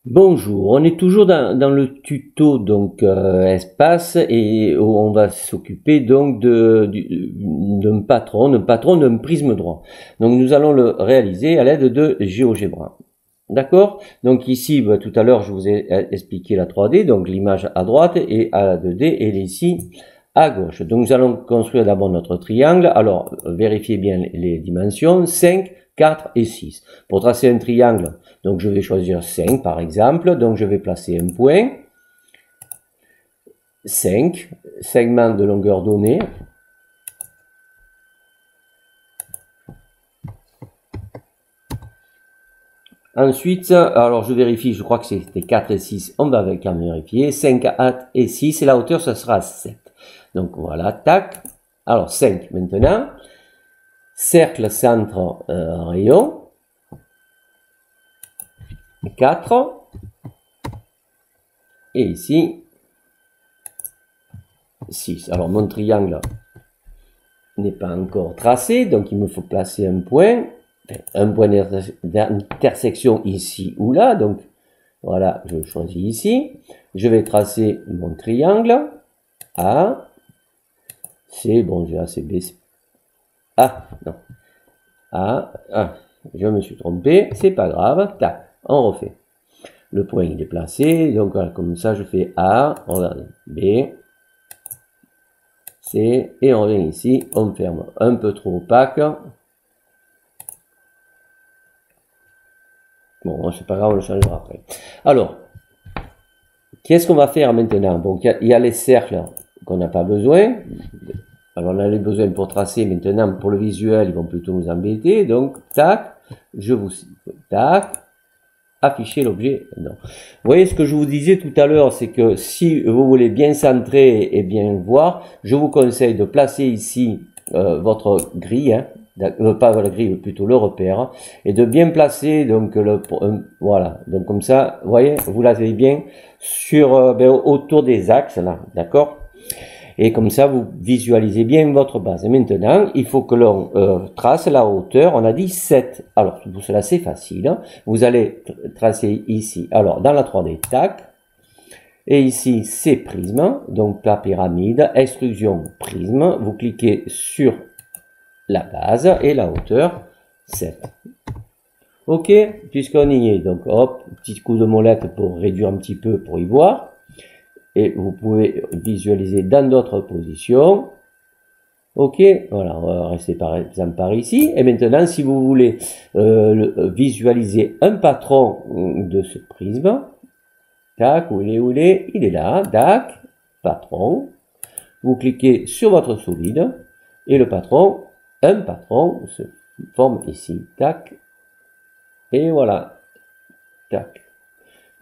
Bonjour, on est toujours dans le tuto espace et où on va s'occuper donc d'un patron d'un prisme droit. Donc nous allons le réaliser à l'aide de GeoGebra. D'accord? Donc ici, tout à l'heure je vous ai expliqué la 3D, donc l'image à droite et à la 2D et ici à gauche. Donc nous allons construire d'abord notre triangle. Alors vérifiez bien les dimensions, 5, 4 et 6. Pour tracer un triangle, donc je vais choisir 5 par exemple, donc je vais placer un point, 5, segment de longueur donnée, ensuite, alors je vérifie, je crois que c'était 4 et 6, on va quand même vérifier, 5, 4 et 6, et la hauteur ce sera 7. Donc voilà, tac, alors 5 maintenant, cercle, centre, rayon, 4, et ici 6. Alors mon triangle n'est pas encore tracé, donc il me faut placer un point d'intersection ici ou là, donc voilà, je choisis ici, je vais tracer mon triangle A, C, bon j'ai A, C, B, C. Ah, non, A, je me suis trompé, c'est pas grave, tac, on refait. Le point il est placé, donc voilà, comme ça je fais A, regardez, B, C, et on revient ici, on ferme un peu trop opaque. Bon, c'est pas grave, on le changera après. Alors, qu'est-ce qu'on va faire maintenant? Donc, il y a les cercles qu'on n'a pas besoin. Alors, on a les besoins pour tracer. Maintenant, pour le visuel, ils vont plutôt nous embêter. Donc, tac, je vous tac, afficher l'objet. Non. Vous voyez ce que je vous disais tout à l'heure, c'est que si vous voulez bien centrer et bien voir, je vous conseille de placer ici votre grille, hein, pas la grille, plutôt le repère, et de bien placer donc voilà, donc comme ça, vous voyez, vous l'avez bien sur autour des axes là, d'accord? Et comme ça, vous visualisez bien votre base. Et maintenant, il faut que l'on trace la hauteur. On a dit 7. Alors, pour cela, c'est facile. Hein. Vous allez tracer ici. Alors, dans la 3D, tac. Et ici, c'est prisme. Donc, la pyramide, extrusion, prisme. Vous cliquez sur la base et la hauteur, 7. Ok, puisqu'on y est. Donc, hop, petit coup de molette pour réduire un petit peu pour y voir. Et vous pouvez visualiser dans d'autres positions. Ok, voilà, on va rester par exemple par ici. Et maintenant, si vous voulez visualiser un patron de ce prisme, tac, où il est, il est là, tac, patron. Vous cliquez sur votre solide et le patron, un patron se forme ici, tac, et voilà, tac.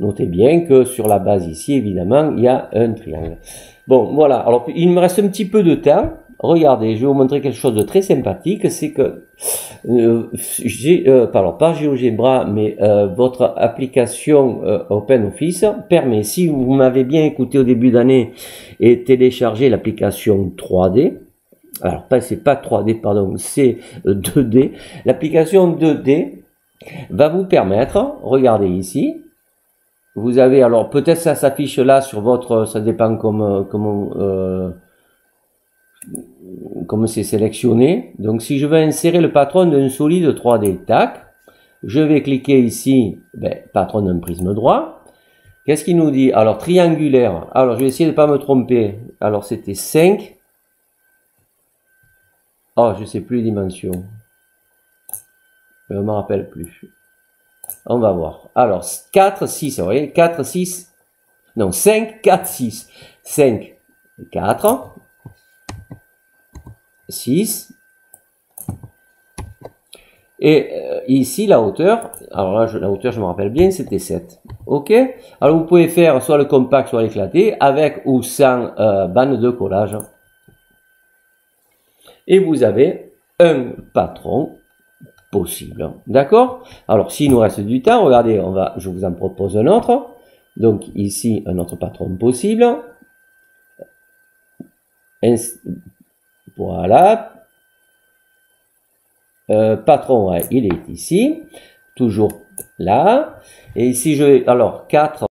Notez bien que sur la base ici, évidemment, il y a un triangle. Bon, voilà. Alors, il me reste un petit peu de temps. Regardez, je vais vous montrer quelque chose de très sympathique. C'est que, pas GeoGebra, mais votre application OpenOffice permet, si vous m'avez bien écouté au début d'année et téléchargé l'application 3D, alors c'est pas 3D, pardon, c'est 2D. L'application 2D va vous permettre, regardez ici, vous avez, alors peut-être ça s'affiche là sur votre, ça dépend comme c'est sélectionné. Donc si je veux insérer le patron d'un solide 3D, tac, je vais cliquer ici, patron d'un prisme droit. Qu'est-ce qu'il nous dit? Alors triangulaire, alors je vais essayer de ne pas me tromper. Alors c'était 5. Oh, je sais plus les dimensions. Je ne me rappelle plus. On va voir. Alors 4, 6, vous voyez, 4, 6. Non, 5, 4, 6. 5, 4, 6. Et ici, la hauteur, alors là, la hauteur, je me rappelle bien, c'était 7. Ok? Alors, vous pouvez faire soit le compact, soit l'éclaté, avec ou sans bande de collage. Et vous avez un patron possible. D'accord? Alors, s'il nous reste du temps, regardez, je vous en propose un autre. Donc, ici, un autre patron possible. Voilà. Patron, ouais, il est ici. toujours là. Et ici, je vais, alors 4,